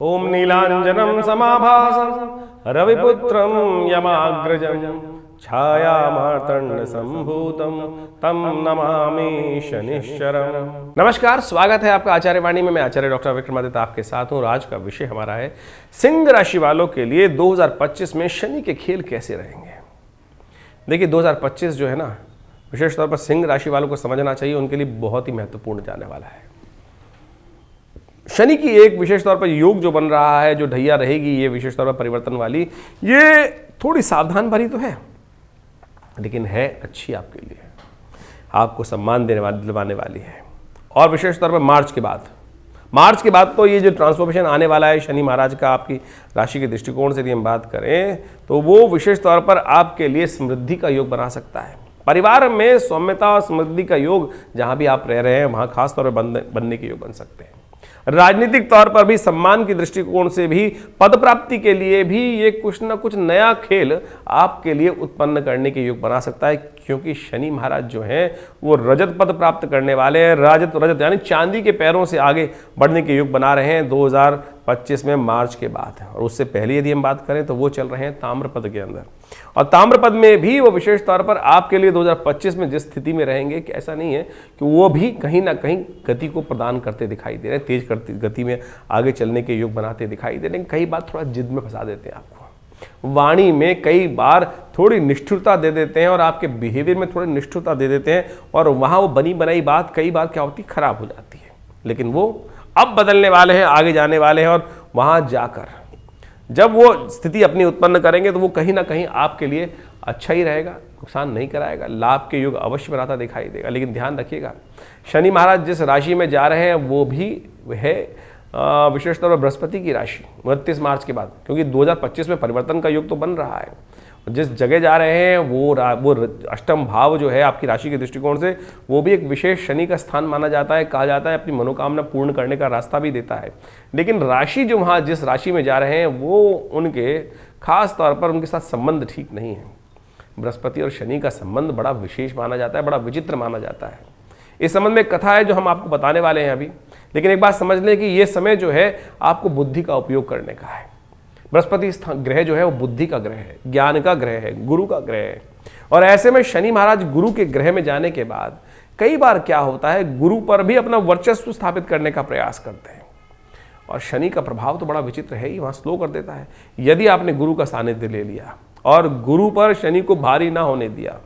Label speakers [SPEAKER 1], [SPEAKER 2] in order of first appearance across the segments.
[SPEAKER 1] ओम नीलांजनम समाभासं रविपुत्रं यमाग्रजं छायामार्तंड संभूतं तम नमामि शनिश्चरम्। नमस्कार, स्वागत है आपका आचार्य वाणी में। मैं आचार्य डॉक्टर विक्रमादित्य आपके साथ हूँ। आज का विषय हमारा है सिंह राशि वालों के लिए 2025 में शनि के खेल कैसे रहेंगे। देखिए 2025 जो है ना, विशेष तौर पर सिंह राशि वालों को समझना चाहिए, उनके लिए बहुत ही महत्वपूर्ण जाने वाला है। शनि की एक विशेष तौर पर योग जो बन रहा है, जो ढैया रहेगी, ये विशेष तौर पर परिवर्तन वाली, ये थोड़ी सावधान भरी तो है, लेकिन है अच्छी आपके लिए, आपको सम्मान दिलवाने वाली है। और विशेष तौर पर मार्च के बाद तो ये जो ट्रांसफॉर्मेशन आने वाला है शनि महाराज का, आपकी राशि के दृष्टिकोण से यदि हम बात करें तो वो विशेष तौर पर आपके लिए समृद्धि का योग बना सकता है। परिवार में सौम्यता और समृद्धि का योग जहां भी आप रह रहे हैं वहां खास तौर पर बनने के योग बन सकते हैं। राजनीतिक तौर पर भी, सम्मान की दृष्टिकोण से भी, पद प्राप्ति के लिए भी ये कुछ ना कुछ नया खेल आपके लिए उत्पन्न करने के योग बना सकता है, क्योंकि शनि महाराज जो हैं वो रजत पद प्राप्त करने वाले हैं। रजत यानी चांदी के पैरों से आगे बढ़ने के योग बना रहे हैं 2025 में मार्च के बाद। और उससे पहले यदि हम बात करें तो वो चल रहे हैं ताम्र पद के अंदर, और ताम्र पद में भी वो विशेष तौर पर आपके लिए 2025 में जिस स्थिति में रहेंगे कि ऐसा नहीं है कि वो भी कहीं ना कहीं गति को प्रदान करते दिखाई दे रहे हैं, तेज गति में आगे चलने के योग बनाते दिखाई दे रहे हैं। कई बार थोड़ा जिद में फंसा देते हैं आपको, वाणी में कई बार थोड़ी निष्ठुरता दे देते हैं और आपके बिहेवियर में थोड़ी निष्ठुरता दे देते हैं, और वहाँ वो बनी बनाई बात कई बार क्या होती, खराब हो जाती है। लेकिन वो अब बदलने वाले हैं, आगे जाने वाले हैं, और वहाँ जाकर जब वो स्थिति अपनी उत्पन्न करेंगे तो वो कहीं ना कहीं आपके लिए अच्छा ही रहेगा, नुकसान नहीं कराएगा, लाभ के योग अवश्य बनाता दिखाई देगा। लेकिन ध्यान रखिएगा, शनि महाराज जिस राशि में जा रहे हैं वो भी है विशेष तौर पर बृहस्पति की राशि 29 मार्च के बाद, क्योंकि 2025 में परिवर्तन का योग तो बन रहा है। जिस जगह जा रहे हैं वो अष्टम भाव जो है आपकी राशि के दृष्टिकोण से, वो भी एक विशेष शनि का स्थान माना जाता है। कहा जाता है अपनी मनोकामना पूर्ण करने का रास्ता भी देता है। लेकिन राशि जो वहाँ जिस राशि में जा रहे हैं वो उनके खास तौर पर उनके साथ संबंध ठीक नहीं है। बृहस्पति और शनि का संबंध बड़ा विशेष माना जाता है, बड़ा विचित्र माना जाता है। इस संबंध में एक कथा है जो हम आपको बताने वाले हैं अभी। लेकिन एक बात समझ लें कि ये समय जो है आपको बुद्धि का उपयोग करने का है। बृहस्पति ग्रह जो है वो बुद्धि का ग्रह है, ज्ञान का ग्रह है, गुरु का ग्रह है। और ऐसे में शनि महाराज गुरु के ग्रह में जाने के बाद कई बार क्या होता है, गुरु पर भी अपना वर्चस्व स्थापित करने का प्रयास करते हैं। और शनि का प्रभाव तो बड़ा विचित्र है ही, वहाँ स्लो कर देता है। यदि आपने गुरु का सानिध्य ले लिया और गुरु पर शनि को भारी ना होने दिया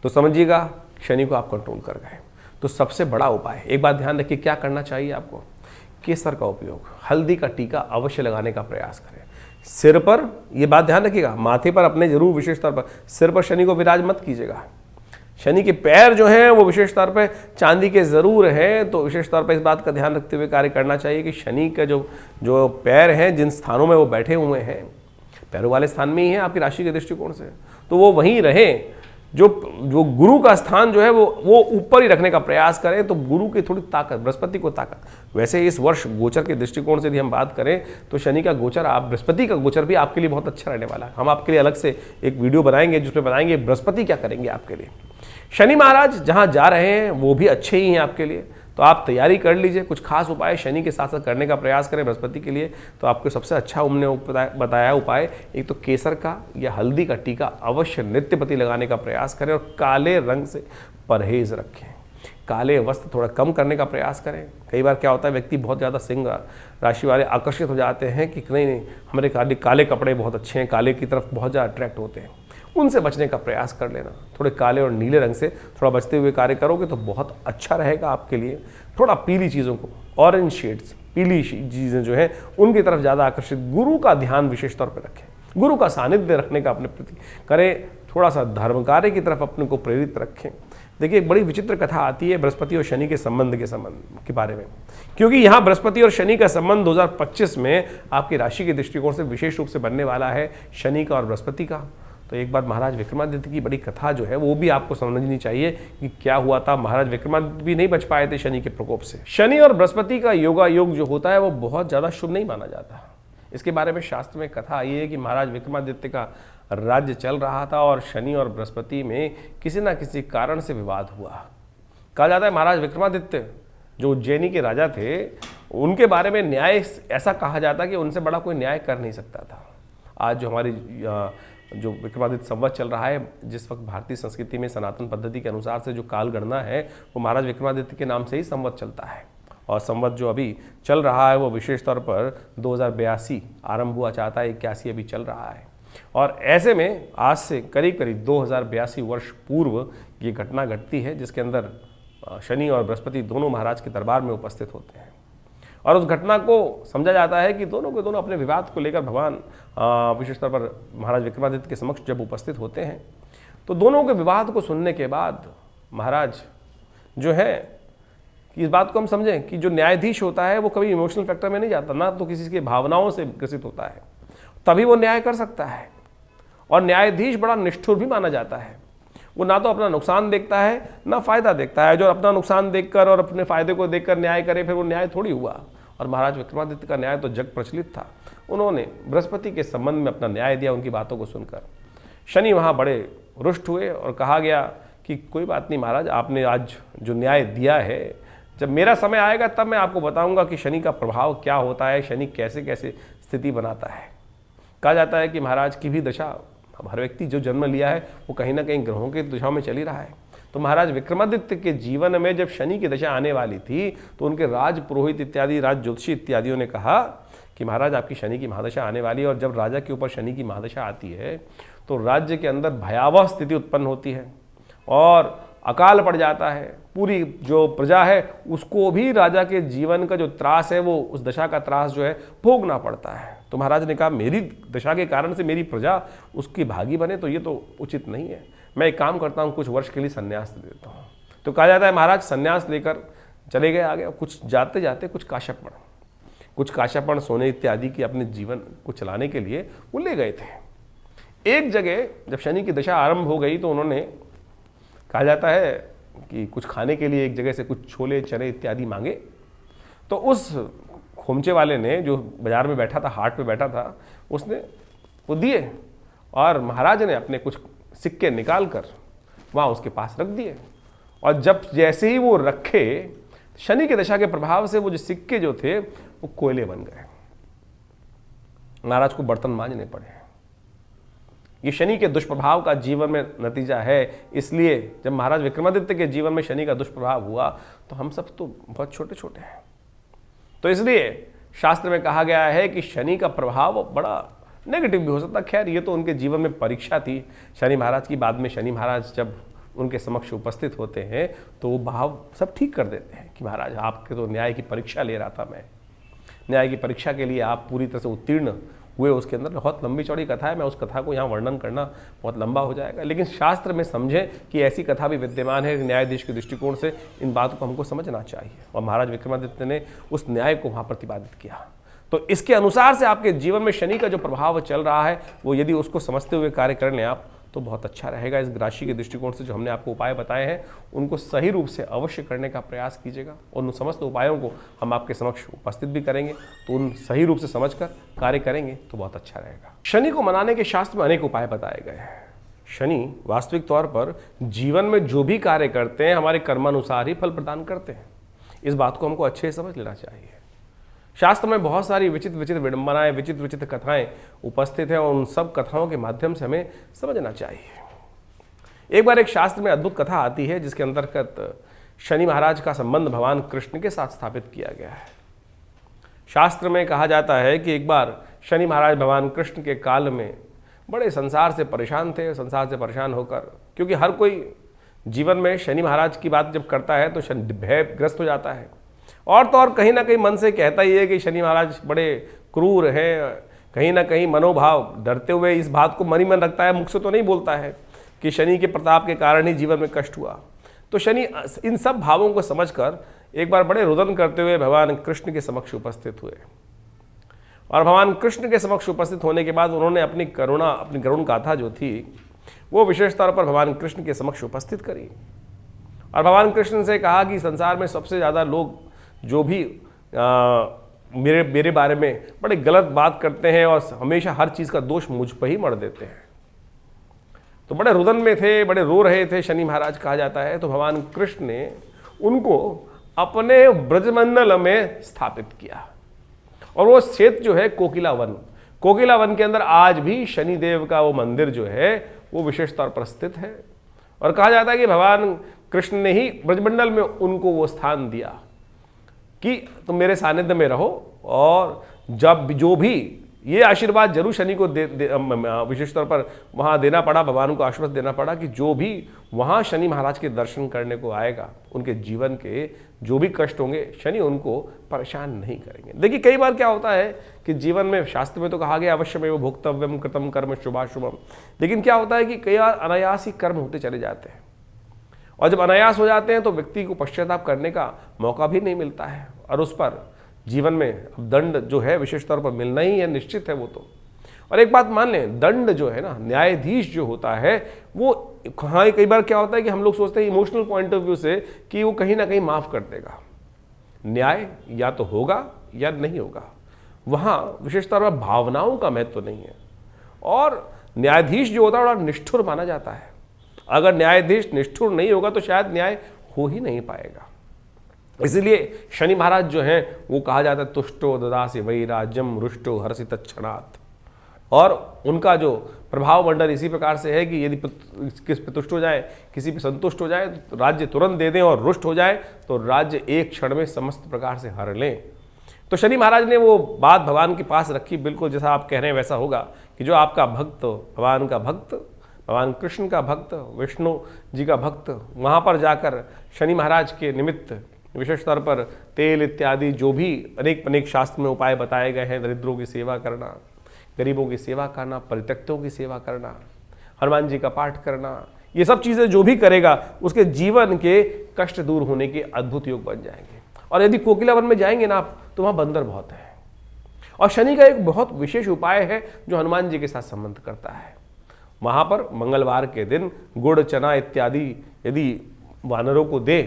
[SPEAKER 1] तो समझिएगा शनि को आप कंट्रोल कर गए। तो सबसे बड़ा उपाय, एक बात ध्यान रखिए, क्या करना चाहिए आपको, केसर का उपयोग, हल्दी का टीका अवश्य लगाने का प्रयास करें। सिर पर, यह बात ध्यान रखिएगा, माथे पर अपने जरूर विशेष तौर पर, सिर पर शनि को विराज मत कीजिएगा। शनि के पैर जो हैं वो विशेष तौर पर चांदी के जरूर हैं, तो विशेष तौर पर इस बात का ध्यान रखते हुए कार्य करना चाहिए कि शनि का जो पैर हैं, जिन स्थानों में वो बैठे हुए हैं, पैरों वाले स्थान में ही है आपकी राशि के दृष्टिकोण से, तो वो वहीं रहे। जो गुरु का स्थान जो है वो ऊपर ही रखने का प्रयास करें, तो गुरु की थोड़ी ताकत, बृहस्पति को ताकत। वैसे इस वर्ष गोचर के दृष्टिकोण से यदि हम बात करें तो शनि का गोचर, आप बृहस्पति का गोचर भी आपके लिए बहुत अच्छा रहने वाला है। हम आपके लिए अलग से एक वीडियो बनाएंगे जिसमें बताएंगे बृहस्पति क्या करेंगे आपके लिए। शनि महाराज जहाँ जा रहे हैं वो भी अच्छे ही हैं आपके लिए, तो आप तैयारी कर लीजिए। कुछ खास उपाय शनि के साथ साथ करने का प्रयास करें बृहस्पति के लिए, तो आपको सबसे अच्छा हमने बताया उपाय, एक तो केसर का या हल्दी का टीका अवश्य नित्यपति लगाने का प्रयास करें, और काले रंग से परहेज रखें। काले वस्त्र थोड़ा कम करने का प्रयास करें। कई बार क्या होता है, व्यक्ति बहुत ज़्यादा सिंह राशि वाले आकर्षित हो जाते हैं कि नहीं हमारे काले कपड़े बहुत अच्छे हैं, काले की तरफ बहुत ज़्यादा अट्रैक्ट होते हैं, उनसे बचने का प्रयास कर लेना। थोड़े काले और नीले रंग से थोड़ा बचते हुए कार्य करोगे तो बहुत अच्छा रहेगा आपके लिए। थोड़ा पीली चीज़ों को, ऑरेंज शेड्स, पीली चीज़ें जो हैं उनकी तरफ ज़्यादा आकर्षित, गुरु का ध्यान विशेष तौर पर रखें, गुरु का सानिध्य रखने का अपने प्रति करें, थोड़ा सा धर्म कार्य की तरफ अपने को प्रेरित रखें। देखिए एक बड़ी विचित्र कथा आती है बृहस्पति और शनि के संबंध के बारे में, क्योंकि यहाँ बृहस्पति और शनि का संबंध 2025 में आपकी राशि के दृष्टिकोण से विशेष रूप से बनने वाला है, शनि का और बृहस्पति का। तो एक बार महाराज विक्रमादित्य की बड़ी कथा जो है वो भी आपको समझनी चाहिए कि क्या हुआ था। महाराज विक्रमादित्य भी नहीं बच पाए थे शनि के प्रकोप से। शनि और बृहस्पति का योग जो होता है वो बहुत ज़्यादा शुभ नहीं माना जाता। इसके बारे में शास्त्र में कथा आई है कि महाराज विक्रमादित्य का राज्य चल रहा था और शनि और बृहस्पति में किसी न किसी कारण से विवाद हुआ। कहा जाता है महाराज विक्रमादित्य जो उज्जैनी के राजा थे, उनके बारे में न्याय ऐसा कहा जाता कि उनसे बड़ा कोई न्याय कर नहीं सकता था। आज जो हमारी जो विक्रमादित्य संवत चल रहा है, जिस वक्त भारतीय संस्कृति में सनातन पद्धति के अनुसार से जो काल गणना है वो महाराज विक्रमादित्य के नाम से ही संवत चलता है। और संवत जो अभी चल रहा है वो विशेष तौर पर 2082 आरंभ हुआ चाहता है, 81 अभी चल रहा है। और ऐसे में आज से करीब करीब 2082 वर्ष पूर्व ये घटना घटती है, जिसके अंदर शनि और बृहस्पति दोनों महाराज के दरबार में उपस्थित होते हैं। और उस घटना को समझा जाता है कि दोनों के दोनों अपने विवाद को लेकर भगवान विशेष तौर पर महाराज विक्रमादित्य के समक्ष जब उपस्थित होते हैं तो दोनों के विवाद को सुनने के बाद महाराज जो है, इस बात को हम समझें कि जो न्यायाधीश होता है वो कभी इमोशनल फैक्टर में नहीं जाता, ना तो किसी की भावनाओं से ग्रसित होता है, तभी वो न्याय कर सकता है। और न्यायाधीश बड़ा निष्ठुर भी माना जाता है। वो ना तो अपना नुकसान देखता है ना फ़ायदा देखता है। जो अपना नुकसान देखकर और अपने फ़ायदे को देखकर न्याय करे फिर वो न्याय थोड़ी हुआ। और महाराज विक्रमादित्य का न्याय तो जग प्रचलित था। उन्होंने बृहस्पति के संबंध में अपना न्याय दिया। उनकी बातों को सुनकर शनि वहाँ बड़े रुष्ट हुए और कहा गया कि कोई बात नहीं महाराज, आपने आज जो न्याय दिया है, जब मेरा समय आएगा तब मैं आपको बताऊंगा कि शनि का प्रभाव क्या होता है, शनि कैसे कैसे स्थिति बनाता है। कहा जाता है कि महाराज की भी दशा, अब हर व्यक्ति जो जन्म लिया है वो कहीं ना कहीं ग्रहों की दिशा में चली रहा है। तो महाराज विक्रमादित्य के जीवन में जब शनि की दशा आने वाली थी तो उनके राज पुरोहित इत्यादि, राज ज्योतिषी इत्यादियों ने कहा कि महाराज आपकी शनि की महादशा आने वाली है। और जब राजा के ऊपर शनि की महादशा आती है तो राज्य के अंदर भयावह स्थिति उत्पन्न होती है और अकाल पड़ जाता है। पूरी जो प्रजा है उसको भी राजा के जीवन का जो त्रास है वो उस दशा का त्रास जो है भोगना पड़ता है। तो महाराज ने कहा मेरी दशा के कारण से मेरी प्रजा उसकी भागी बने तो ये तो उचित नहीं है। मैं एक काम करता हूँ, कुछ वर्ष के लिए संन्यास दे देता हूँ। तो कहा जाता है महाराज संन्यास लेकर चले गए आगे। कुछ जाते जाते कुछ काशापण सोने इत्यादि की अपने जीवन को चलाने के लिए वो ले गए थे। एक जगह जब शनि की दशा आरंभ हो गई तो उन्होंने, कहा जाता है कि कुछ खाने के लिए एक जगह से कुछ छोले चने इत्यादि मांगे। तो उस खोमचे वाले ने, जो बाजार में बैठा था, हाट पे बैठा था, उसने वो दिए और महाराज ने अपने कुछ सिक्के निकाल कर वहाँ उसके पास रख दिए। और जब जैसे ही वो रखे, शनि की दशा के प्रभाव से वो जो सिक्के जो थे वो कोयले बन गए। महाराज को बर्तन मांजने पड़े। ये शनि के दुष्प्रभाव का जीवन में नतीजा है। इसलिए जब महाराज विक्रमादित्य के जीवन में शनि का दुष्प्रभाव हुआ तो हम सब तो बहुत छोटे छोटे हैं। तो इसलिए शास्त्र में कहा गया है कि शनि का प्रभाव बड़ा नेगेटिव भी हो सकता। खैर ये तो उनके जीवन में परीक्षा थी शनि महाराज की। बाद में शनि महाराज जब उनके समक्ष उपस्थित होते हैं तो वो भाव सब ठीक कर देते हैं कि महाराज आपके तो न्याय की परीक्षा ले रहा था मैं, न्याय की परीक्षा के लिए आप पूरी तरह से उत्तीर्ण हुए। उसके अंदर बहुत लंबी चौड़ी कथा है, मैं उस कथा को यहाँ वर्णन करना बहुत लंबा हो जाएगा। लेकिन शास्त्र में समझें कि ऐसी कथा भी विद्यमान है। न्यायाधीश के दृष्टिकोण से इन बातों को हमको समझना चाहिए और महाराज विक्रमादित्य ने उस न्याय को वहाँ प्रतिपादित किया। तो इसके अनुसार से आपके जीवन में शनि का जो प्रभाव चल रहा है वो यदि उसको समझते हुए कार्य कर लें आप तो बहुत अच्छा रहेगा। इस राशि के दृष्टिकोण से जो हमने आपको उपाय बताए हैं उनको सही रूप से अवश्य करने का प्रयास कीजिएगा और उन समस्त उपायों को हम आपके समक्ष उपस्थित भी करेंगे। तो उन सही रूप से समझकर कार्य करेंगे तो बहुत अच्छा रहेगा। शनि को मनाने के शास्त्र में अनेक उपाय बताए गए हैं। शनि वास्तविक तौर पर जीवन में जो भी कार्य करते हैं हमारे कर्मानुसार ही फल प्रदान करते हैं। इस बात को हमको अच्छे से समझ लेना चाहिए। शास्त्र में बहुत सारी विचित्र विचित्र विडंबनाएं, विचित्र विचित्र कथाएं उपस्थित हैं और उन सब कथाओं के माध्यम से हमें समझना चाहिए। एक बार एक शास्त्र में अद्भुत कथा आती है जिसके अंतर्गत शनि महाराज का संबंध भगवान कृष्ण के साथ स्थापित किया गया है। शास्त्र में कहा जाता है कि एक बार शनि महाराज भगवान कृष्ण के काल में बड़े संसार से परेशान थे। संसार से परेशान होकर, क्योंकि हर कोई जीवन में शनि महाराज की बात जब करता है तो शनि भयग्रस्त हो जाता है और तो और कहीं ना कहीं मन से कहता ही है कि शनि महाराज बड़े क्रूर हैं। कहीं ना कहीं मनोभाव डरते हुए इस बात को मन ही मन रखता है, मुख से तो नहीं बोलता है कि शनि के प्रताप के कारण ही जीवन में कष्ट हुआ। तो शनि इन सब भावों को समझकर एक बार बड़े रुदन करते हुए भगवान कृष्ण के समक्ष उपस्थित हुए और भगवान कृष्ण के समक्ष उपस्थित होने के बाद उन्होंने अपनी गरुण गाथा जो थी वो विशेष तौर पर भगवान कृष्ण के समक्ष उपस्थित करी और भगवान कृष्ण से कहा कि संसार में सबसे ज़्यादा लोग जो भी मेरे बारे में बड़े गलत बात करते हैं और हमेशा हर चीज़ का दोष मुझ पर ही मढ़ देते हैं। तो बड़े रुदन में थे, बड़े रो रहे थे शनि महाराज कहा जाता है। तो भगवान कृष्ण ने उनको अपने ब्रजमंडल में स्थापित किया। और वो क्षेत्र जो है कोकिला वन, कोकिला वन के अंदर आज भी शनिदेव का वो मंदिर जो है वो विशेष तौर पर स्थित है। और कहा जाता है कि भगवान कृष्ण ने ही ब्रजमंडल में उनको वो स्थान दिया कि तुम मेरे सानिध्य में रहो, और जब जो भी ये आशीर्वाद जरूर शनि को विशेष तौर पर वहाँ देना पड़ा, भगवान को आश्वस्त देना पड़ा कि जो भी वहाँ शनि महाराज के दर्शन करने को आएगा, उनके जीवन के जो भी कष्ट होंगे शनि उनको परेशान नहीं करेंगे। देखिए कई बार क्या होता है कि जीवन में, शास्त्र में तो कहा गया अवश्यमेव भोक्तव्यम कृतम कर्म शुभाशुभम, लेकिन क्या होता है कि कई बार अनायास ही कर्म होते चले जाते हैं, और जब अनायास हो जाते हैं तो व्यक्ति को पश्चाताप करने का मौका भी नहीं मिलता है, और उस पर जीवन में दंड जो है विशेष तौर पर मिलना ही है, निश्चित है वो तो। और एक बात मान लें, दंड जो है ना, न्यायाधीश जो होता है वो, हाँ कई बार क्या होता है कि हम लोग सोचते हैं इमोशनल पॉइंट ऑफ व्यू से कि वो कहीं ना कहीं माफ कर देगा। न्याय या तो होगा या नहीं होगा, वहाँ विशेष तौर पर भावनाओं का महत्व नहीं है, और न्यायाधीश जो होता है बड़ा निष्ठुर माना जाता है। अगर न्यायाधीश निष्ठुर नहीं होगा तो शायद न्याय हो ही नहीं पाएगा। इसलिए शनि महाराज जो हैं वो कहा जाता है तुष्टो ददासि वै राज्यम रुष्टो हर्षि तत्क्षणात्, और उनका जो प्रभाव मंडल इसी प्रकार से है कि यदि किस पे तुष्ट हो जाए, किसी पे संतुष्ट हो जाए तो राज्य तुरंत दे दें, और रुष्ट हो जाए तो राज्य एक क्षण में समस्त प्रकार से हर लें। तो शनि महाराज ने वो बात भगवान के पास रखी, बिल्कुल जैसा आप कह रहे हैं वैसा होगा कि जो आपका भक्त, भगवान का भक्त, भगवान कृष्ण का भक्त, विष्णु जी का भक्त, वहाँ पर जाकर शनि महाराज के निमित्त विशेष तौर पर तेल इत्यादि जो भी अनेक शास्त्र में उपाय बताए गए हैं, दरिद्रों की सेवा करना, गरीबों की सेवा करना, परित्यक्तों की सेवा करना, हनुमान जी का पाठ करना, ये सब चीज़ें जो भी करेगा उसके जीवन के कष्ट दूर होने के अद्भुत योग बन जाएंगे। और यदि कोकिला वन में जाएंगे ना आप तो वहाँ बंदर बहुत है, और शनि का एक बहुत विशेष उपाय है जो हनुमान जी के साथ संबंध करता है। वहाँ पर मंगलवार के दिन गुड़ चना इत्यादि यदि वानरों को दे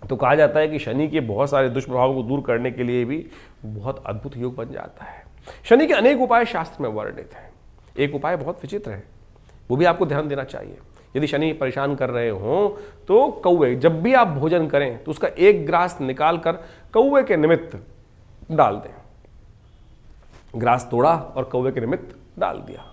[SPEAKER 1] तो कहा जाता है कि शनि के बहुत सारे दुष्प्रभावों को दूर करने के लिए भी बहुत अद्भुत योग बन जाता है। शनि के अनेक उपाय शास्त्र में वर्णित हैं। एक उपाय बहुत विचित्र है, वो भी आपको ध्यान देना चाहिए। यदि शनि परेशान कर रहे हों तो कौवे, जब भी आप भोजन करें तो उसका एक ग्रास निकाल कर कौवे के निमित्त डाल दें। ग्रास तोड़ा और कौवे के निमित्त डाल दिया,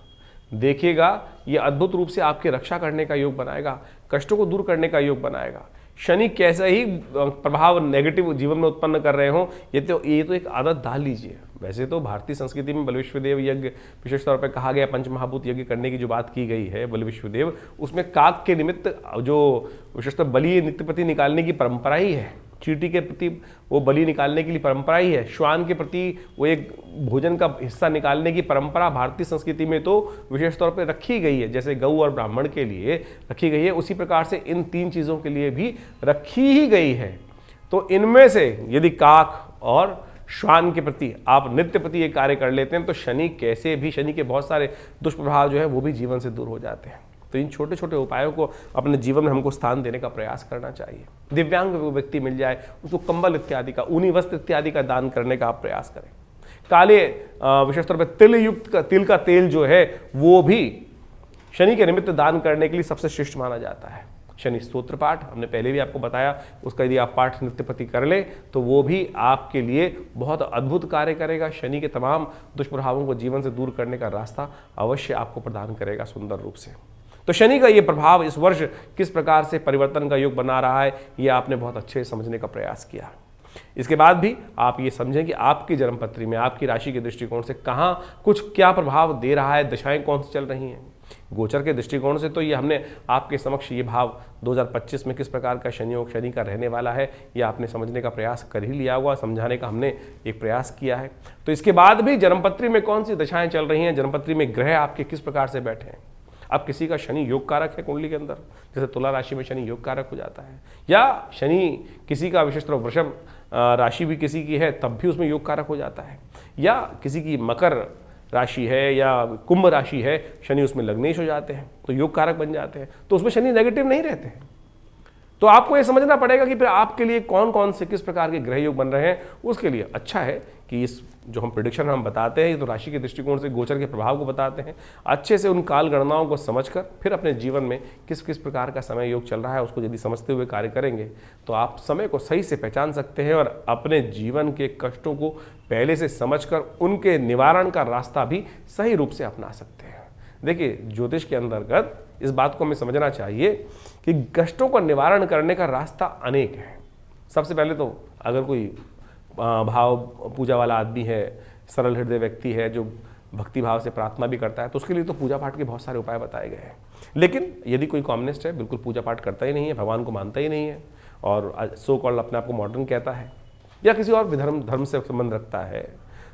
[SPEAKER 1] देखिएगा ये अद्भुत रूप से आपकी रक्षा करने का योग बनाएगा, कष्टों को दूर करने का योग बनाएगा। शनि कैसा ही प्रभाव नेगेटिव जीवन में उत्पन्न कर रहे हों, ये तो एक आदत डाल लीजिए। वैसे तो भारतीय संस्कृति में बल विश्वदेव यज्ञ विशेष तौर पर कहा गया, पंचमहाभूत यज्ञ करने की जो बात की गई है बल विश्वदेव, उसमें काक के निमित्त जो विशेषतः बलि नित्यपति निकालने की परंपरा ही है। चींटी के प्रति वो बलि निकालने के लिए परंपरा ही है। श्वान के प्रति वो एक भोजन का हिस्सा निकालने की परंपरा भारतीय संस्कृति में तो विशेष तौर पर रखी गई है, जैसे गऊ और ब्राह्मण के लिए रखी गई है, उसी प्रकार से इन तीन चीज़ों के लिए भी रखी ही गई है। तो इनमें से यदि काक और श्वान के प्रति आप नित्य प्रति ये कार्य कर लेते हैं तो शनि कैसे भी, शनि के बहुत सारे दुष्प्रभाव जो है वो भी जीवन से दूर हो जाते हैं। तो इन छोटे छोटे उपायों को अपने जीवन में हमको स्थान देने का प्रयास करना चाहिए। दिव्यांग व्यक्ति मिल जाए उसको कंबल इत्यादि का, ऊनी वस्त्र इत्यादि का दान करने का आप प्रयास करें। काले विशेष तौर पर तिल युक्त तिल का तेल जो है वो भी शनि के निमित्त दान करने के लिए सबसे श्रेष्ठ माना जाता है। शनि स्तोत्र पाठ हमने पहले भी आपको बताया, उसका यदि आप पाठ नित्य प्रति कर लें तो वो भी आपके लिए बहुत अद्भुत कार्य करेगा। शनि के तमाम दुष्प्रभावों को जीवन से दूर करने का रास्ता अवश्य आपको प्रदान करेगा सुंदर रूप से। तो शनि का ये प्रभाव इस वर्ष किस प्रकार से परिवर्तन का योग बना रहा है, ये आपने बहुत अच्छे से समझने का प्रयास किया। इसके बाद भी आप ये समझें कि आपकी जन्मपत्री में आपकी राशि के दृष्टिकोण से कहाँ कुछ क्या प्रभाव दे रहा है, दशाएं कौन सी चल रही हैं। गोचर के दृष्टिकोण से तो ये हमने आपके समक्ष ये भाव 2025 में किस प्रकार का शनि योग शनि का रहने वाला है ये आपने समझने का प्रयास कर ही लिया हुआ, समझाने का हमने एक प्रयास किया है। तो इसके बाद भी जन्मपत्री में कौन सी दशाएं चल रही हैं, जन्मपत्री में ग्रह आपके किस प्रकार से बैठे हैं। अब किसी का शनि योग कारक है कुंडली के अंदर, जैसे तुला राशि में शनि योग कारक हो जाता है, या शनि किसी का विशेष तौर वृषभ राशि भी किसी की है तब भी उसमें योग कारक हो जाता है, या किसी की मकर राशि है या कुंभ राशि है, शनि उसमें लग्नेश हो जाते हैं तो योग कारक बन जाते हैं, तो उसमें शनि नेगेटिव नहीं रहते हैं। तो आपको ये समझना पड़ेगा कि फिर आपके लिए कौन कौन से किस प्रकार के ग्रह योग बन रहे हैं। उसके लिए अच्छा है कि इस जो हम प्रेडिक्शन हम बताते हैं ये तो राशि के दृष्टिकोण से गोचर के प्रभाव को बताते हैं। अच्छे से उन काल गणनाओं को समझकर फिर अपने जीवन में किस किस प्रकार का समय योग चल रहा है उसको यदि समझते हुए कार्य करेंगे तो आप समय को सही से पहचान सकते हैं और अपने जीवन के कष्टों को पहले से समझकर उनके निवारण का रास्ता भी सही रूप से अपना सकते हैं। देखिए, ज्योतिष के अंतर्गत इस बात को हमें समझना चाहिए कि कष्टों का निवारण करने का रास्ता अनेक है। सबसे पहले तो अगर कोई भाव पूजा वाला आदमी है, सरल हृदय व्यक्ति है जो भक्ति भाव से प्रार्थना भी करता है तो उसके लिए तो पूजा पाठ के बहुत सारे उपाय बताए गए हैं। लेकिन यदि कोई कॉम्युनिस्ट है, बिल्कुल पूजा पाठ करता ही नहीं है, भगवान को मानता ही नहीं है और सो कॉल्ड अपने आप को मॉडर्न कहता है या किसी और धर्म से संबंध रखता है,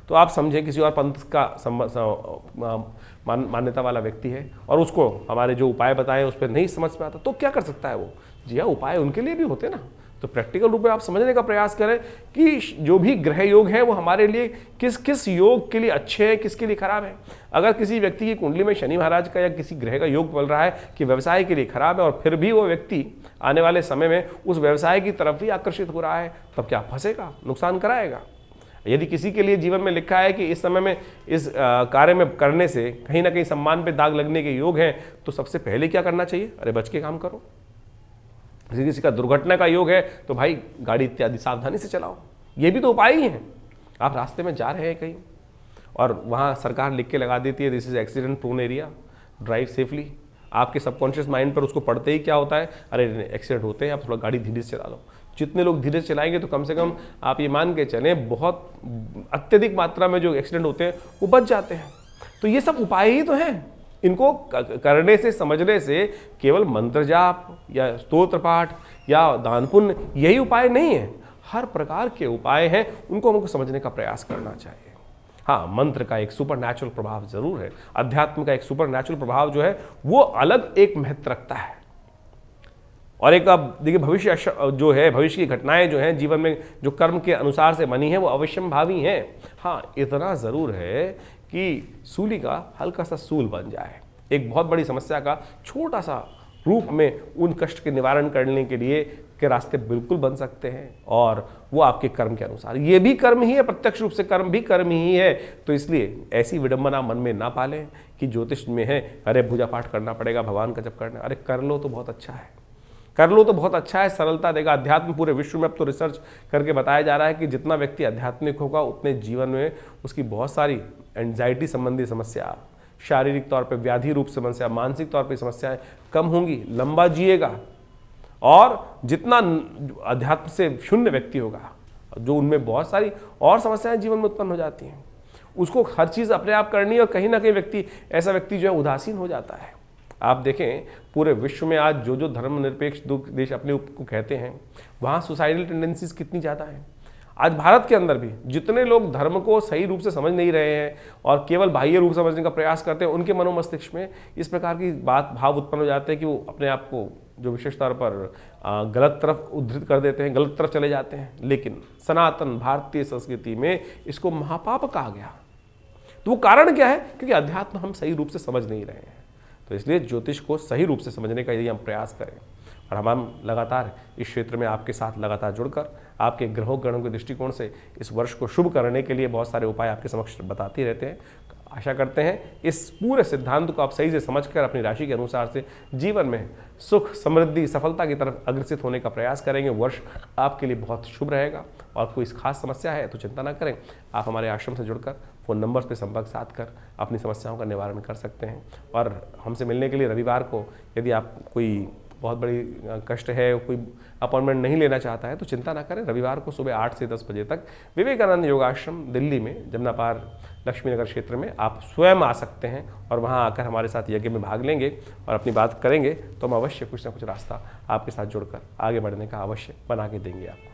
[SPEAKER 1] तो आप समझें किसी और पंथ का मान्यता वाला व्यक्ति है और उसको हमारे जो उपाय बताए उस पर नहीं समझ में आता तो क्या कर सकता है वो? जी हाँ, उपाय उनके लिए भी होते ना। तो प्रैक्टिकल रूप में आप समझने का प्रयास करें कि जो भी ग्रह योग है वो हमारे लिए किस किस योग के लिए अच्छे हैं, किसके लिए खराब है। अगर किसी व्यक्ति की कुंडली में शनि महाराज का या किसी ग्रह का योग बन रहा है कि व्यवसाय के लिए खराब है और फिर भी वो व्यक्ति आने वाले समय में उस व्यवसाय की तरफ ही आकर्षित हो रहा है, तब क्या फंसेगा, नुकसान कराएगा। यदि किसी के लिए जीवन में लिखा है कि इस समय में इस कार्य में करने से कहीं ना कहीं सम्मान पे दाग लगने के योग हैं, तो सबसे पहले क्या करना चाहिए? अरे बच के काम करो। किसी का दुर्घटना का योग है तो भाई गाड़ी इत्यादि सावधानी से चलाओ। ये भी तो उपाय ही हैं। आप रास्ते में जा रहे हैं कहीं और वहाँ सरकार लिख के लगा देती है this is accident prone area, drive safely. आपके सबकॉन्शियस माइंड पर उसको पढ़ते ही क्या होता है, अरे एक्सीडेंट होते हैं, आप थोड़ा गाड़ी धीरे से चला लो। जितने लोग धीरे से चलाएंगे तो कम से कम आप ये मान के चलें बहुत अत्यधिक मात्रा में जो एक्सीडेंट होते हैं वो बच जाते हैं। तो ये सब उपाय ही तो हैं। इनको करने से, समझने से केवल मंत्र जाप या स्तोत्र पाठ या दान पुण्य यही उपाय नहीं है। हर प्रकार के उपाय हैं, उनको हमको समझने का प्रयास करना चाहिए। हाँ, मंत्र का एक सुपर नेचुरल प्रभाव जरूर है, अध्यात्म का एक सुपर नेचुरल प्रभाव जो है वो अलग एक महत्व रखता है। और एक अब देखिए, भविष्य जो है, भविष्य की घटनाएं जो हैं जीवन में जो कर्म के अनुसार से बनी है वो अवश्यंभावी हैं। हाँ, इतना ज़रूर है कि सूली का हल्का सा सूल बन जाए, एक बहुत बड़ी समस्या का छोटा सा रूप में उन कष्ट के निवारण करने के लिए के रास्ते बिल्कुल बन सकते हैं। और वो आपके कर्म के अनुसार, ये भी कर्म ही है, प्रत्यक्ष रूप से कर्म भी कर्म ही है। तो इसलिए ऐसी विडंबना मन में ना पालें कि ज्योतिष में है अरे पूजा पाठ करना पड़ेगा, भगवान का जप करना। अरे कर लो तो बहुत अच्छा है, कर लो तो बहुत अच्छा है, सरलता देगा। अध्यात्म पूरे विश्व में अब तो रिसर्च करके बताया जा रहा है कि जितना व्यक्ति आध्यात्मिक होगा उतने जीवन में उसकी बहुत सारी एंजाइटी संबंधी समस्या, शारीरिक तौर पे व्याधि रूप समस्या, मानसिक तौर पे समस्याएं कम होंगी, लंबा जिएगा। और जितना अध्यात्म से शून्य व्यक्ति होगा, जो उनमें बहुत सारी और समस्याएं जीवन में उत्पन्न हो जाती हैं, उसको हर चीज़ अपने आप करनी है और कहीं ना कहीं ऐसा व्यक्ति जो है उदासीन हो जाता है। आप देखें पूरे विश्व में आज जो धर्मनिरपेक्ष देश अपने को कहते हैं, वहाँ सुसाइडल टेंडेंसीज कितनी ज़्यादा हैं। आज भारत के अंदर भी जितने लोग धर्म को सही रूप से समझ नहीं रहे हैं और केवल बाह्य रूप समझने का प्रयास करते हैं, उनके मनोमस्तिष्क में इस प्रकार की भाव उत्पन्न हो जाते हैं कि वो अपने आप को जो विशेष तौर पर गलत तरफ उद्धृत कर देते हैं, गलत तरफ चले जाते हैं। लेकिन सनातन भारतीय संस्कृति में इसको महापाप कहा गया। तो वो कारण क्या है? क्योंकि अध्यात्म हम सही रूप से समझ नहीं रहे हैं। तो इसलिए ज्योतिष को सही रूप से समझने का यदि हम प्रयास करें और हम लगातार इस क्षेत्र में आपके साथ लगातार जुड़कर आपके ग्रहों गणों के दृष्टिकोण से इस वर्ष को शुभ करने के लिए बहुत सारे उपाय आपके समक्ष बताते रहते हैं। आशा करते हैं इस पूरे सिद्धांत को आप सही से समझकर अपनी राशि के अनुसार से जीवन में सुख, समृद्धि, सफलता की तरफ अग्रसित होने का प्रयास करेंगे। वर्ष आपके लिए बहुत शुभ रहेगा। और कोई खास समस्या है तो चिंता ना करें, आप हमारे आश्रम से जुड़कर फ़ोन नंबर्स पे संपर्क साध कर अपनी समस्याओं का निवारण कर सकते हैं। और हमसे मिलने के लिए रविवार को यदि आप कोई बहुत बड़ी कष्ट है, कोई अपॉइंटमेंट नहीं लेना चाहता है तो चिंता ना करें। रविवार को सुबह 8 से 10 बजे तक विवेकानंद योगाश्रम दिल्ली में जमुना पार लक्ष्मीनगर क्षेत्र में आप स्वयं आ सकते हैं और वहां आकर हमारे साथ यज्ञ में भाग लेंगे और अपनी बात करेंगे तो हम अवश्य कुछ ना कुछ रास्ता आपके साथ जुड़कर आगे बढ़ने का अवश्य बना के देंगे आपको।